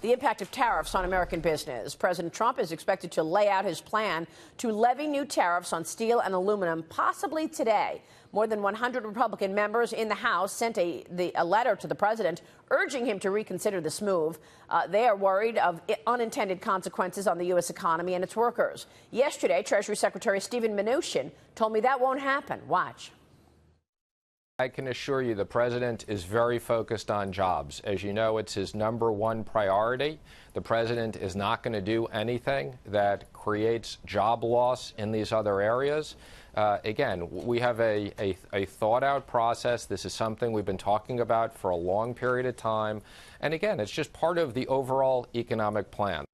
the impact of tariffs on American business. President Trump is expected to lay out his plan to levy new tariffs on steel and aluminum, possibly today. More than 100 Republican members in the House sent a letter to the president urging him to reconsider this move. They are worried of unintended consequences on the U.S. economy and its workers. Yesterday, Treasury Secretary Steven Mnuchin told me that won't happen. Watch. I can assure you the president is very focused on jobs. As you know, it's his #1 priority. The president is not going to do anything that creates job loss in these other areas. Again, we have a thought-out process. This is something we've been talking about for a long period of time. And again, it's just part of the overall economic plan.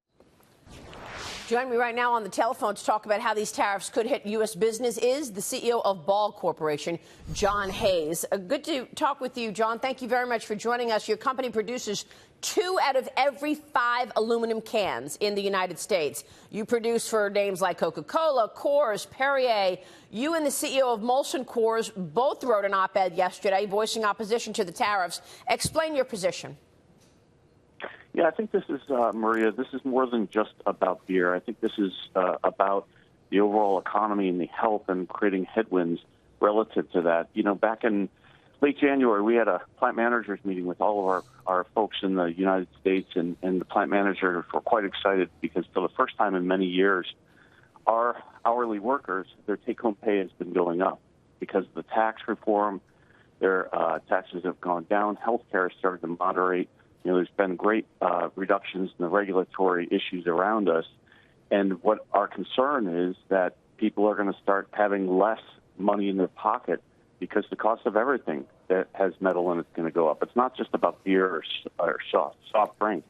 Joining me right now on the telephone to talk about how these tariffs could hit U.S. business is the CEO of Ball Corporation, John Hayes. Good to talk with you, John. Thank you very much for joining us. Your company produces 2 out of every 5 aluminum cans in the United States. You produce for names like Coca-Cola, Coors, Perrier. You and the CEO of Molson Coors both wrote an op-ed yesterday voicing opposition to the tariffs. Explain your position. Yeah, I think this is, Maria, this is more than just about beer. I think this is about the overall economy and the health and creating headwinds relative to that. You know, back in late January, we had a plant managers meeting with all of our folks in the United States, and the plant managers were quite excited because for the first time in many years, our hourly workers, their take-home pay has been going up because of the tax reform. Their taxes have gone down. Healthcare has started to moderate. You know, there's been great reductions in the regulatory issues around us. And what our concern is that people are going to start having less money in their pocket because the cost of everything that has metal in it is going to go up. It's not just about beer or soft drink.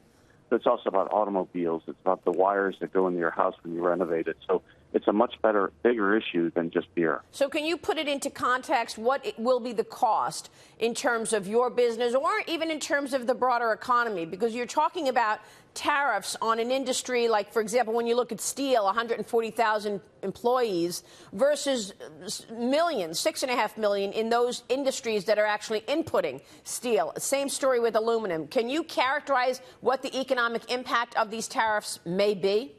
It's also about automobiles. It's about the wires that go into your house when you renovate it. So it's a much bigger issue than just beer. So can you put it into context? What will be the cost in terms of your business or even in terms of the broader economy? Because you're talking about tariffs on an industry like, for example, when you look at steel, 140,000 employees versus millions, 6.5 million in those industries that are actually inputting steel. Same story with aluminum. Can you characterize what the economic impact of these tariffs may be?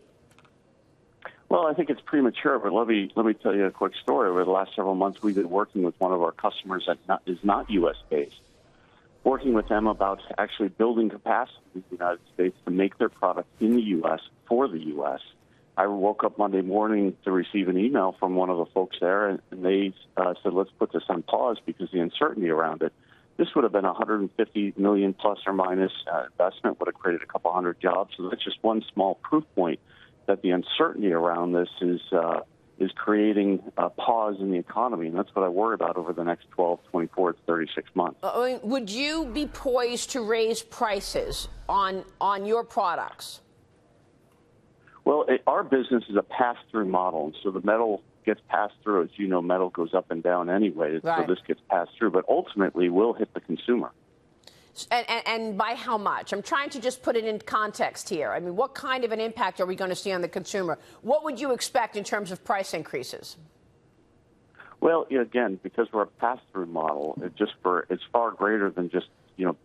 Well, I think it's premature, but let me tell you a quick story. Over the last several months, we've been working with one of our customers that is not U.S.-based, working with them about actually building capacity in the United States to make their product in the U.S. for the U.S. I woke up Monday morning to receive an email from one of the folks there, and they said, let's put this on pause because the uncertainty around it. This would have been $150 million plus or minus investment, would have created a couple hundred jobs. So that's just one small proof point that the uncertainty around this is creating a pause in the economy, and that's what I worry about over the next 12, 24 to 36 months. Would you be poised to raise prices on your products? Well, our business is a pass-through model, and so the metal gets passed through. As you know, metal goes up and down anyway, right. So this gets passed through, but ultimately will hit the consumer. And by how much? I'm trying to just put it in context here. I mean, what kind of an impact are we going to see on the consumer? What would you expect in terms of price increases? Well, again, because we're a pass-through model, it's far greater than just,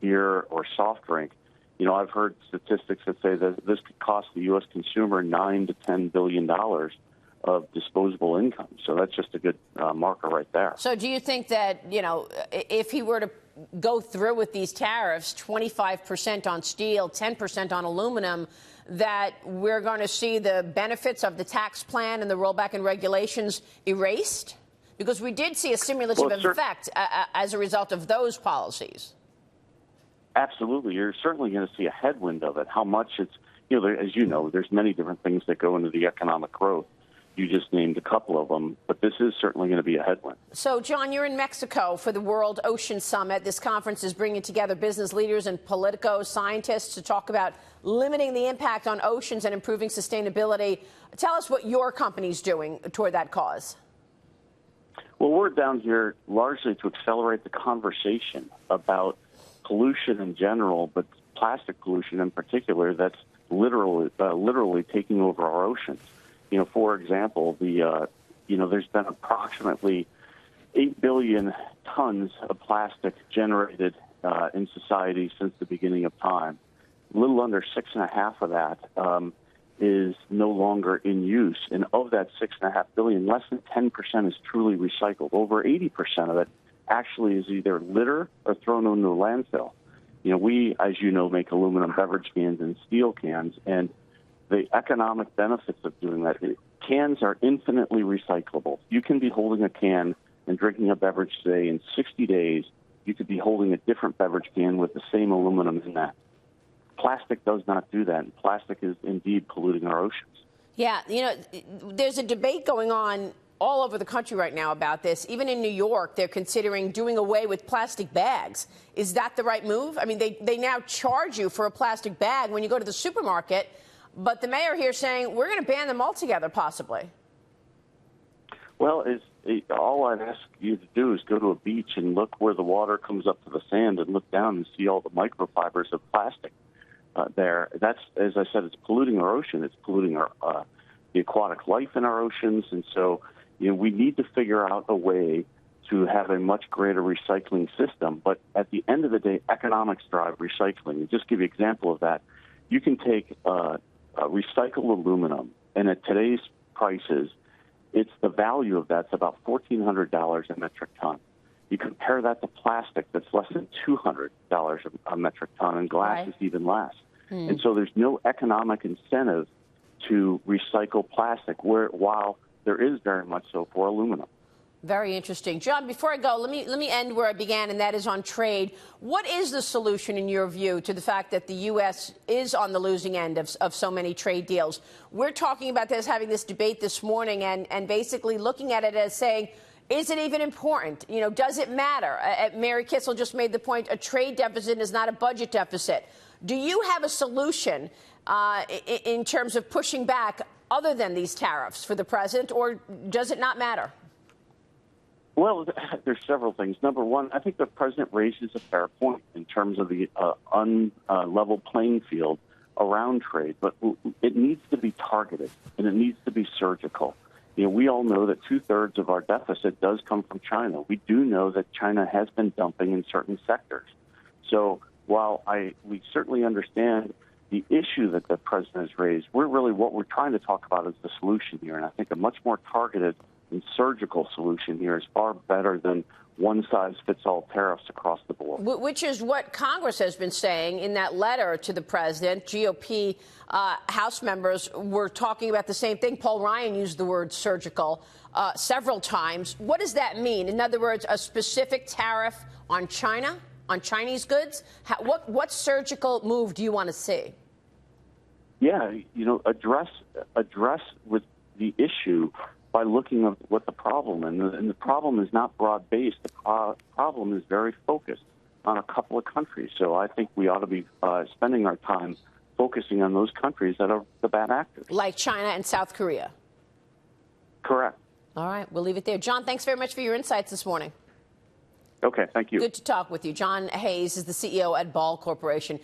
beer or soft drink. I've heard statistics that say that this could cost the U.S. consumer $9 to $10 billion of disposable income. So that's just a good marker right there. So do you think that, if he were to go through with these tariffs, 25% on steel, 10% on aluminum, that we're going to see the benefits of the tax plan and the rollback in regulations erased? Because we did see a stimulative effect as a result of those policies. Absolutely. You're certainly going to see a headwind of it. How much it's, as you know, there's many different things that go into the economic growth. You just named a couple of them, but this is certainly going to be a headwind. So, John, you're in Mexico for the World Ocean Summit. This conference is bringing together business leaders and politicos, scientists to talk about limiting the impact on oceans and improving sustainability. Tell us what your company's doing toward that cause. Well, we're down here largely to accelerate the conversation about pollution in general, but plastic pollution in particular that's literally taking over our oceans. For example, there's been approximately 8 billion tons of plastic generated in society since the beginning of time. A little under 6.5 of that is no longer in use. And of that 6.5 billion, less than 10% is truly recycled. Over 80% of it actually is either litter or thrown into a landfill. You know, we, as you know, make aluminum beverage cans and steel cans, and the economic benefits of doing that, cans are infinitely recyclable. You can be holding a can and drinking a beverage today. In 60 days, you could be holding a different beverage can with the same aluminum in that. Plastic does not do that, and plastic is indeed polluting our oceans. Yeah, you know, there's a debate going on all over the country right now about this. Even in New York, they're considering doing away with plastic bags. Is that the right move? I mean, they now charge you for a plastic bag when you go to the supermarket, but the mayor here saying we're going to ban them altogether, possibly. Well, all I'd ask you to do is go to a beach and look where the water comes up to the sand and look down and see all the microfibers of plastic there. That's, as I said, it's polluting our ocean. It's polluting our the aquatic life in our oceans. And so, you know, we need to figure out a way to have a much greater recycling system. But at the end of the day, economics drive recycling. And just give you an example of that. You can take recycled aluminum, and at today's prices, it's the value of that's about $1,400 a metric ton. You compare that to plastic that's less than $200 a metric ton, and glass is even less. And so there's no economic incentive to recycle plastic, while there is very much so for aluminum. Very interesting. John, before I go, let me end where I began, and that is on trade. What is the solution, in your view, to the fact that the U.S. is on the losing end of so many trade deals? We're talking about this, having this debate this morning, and basically looking at it as saying, is it even important? You know, does it matter? Mary Kissel just made the point, a trade deficit is not a budget deficit. Do you have a solution in terms of pushing back other than these tariffs for the president, or does it not matter? Well, there's several things. Number one, I think the president raises a fair point in terms of the unlevel playing field around trade, but it needs to be targeted and it needs to be surgical. You know, we all know that 2/3 of our deficit does come from China. We do know that China has been dumping in certain sectors. So while we certainly understand the issue that the president has raised, what we're trying to talk about is the solution here. And I think a much more targeted and surgical solution here is far better than one-size-fits-all tariffs across the board. Which is what Congress has been saying in that letter to the president. GOP House members were talking about the same thing. Paul Ryan used the word surgical several times. What does that mean? In other words, a specific tariff on China, on Chinese goods? What surgical move do you want to see? Yeah, you know, address with the issue by looking at what the problem is. And the problem is not broad-based. The problem is very focused on a couple of countries. So I think we ought to be spending our time focusing on those countries that are the bad actors. Like China and South Korea. Correct. All right, we'll leave it there. John, thanks very much for your insights this morning. Okay, thank you. Good to talk with you. John Hayes is the CEO at Ball Corporation.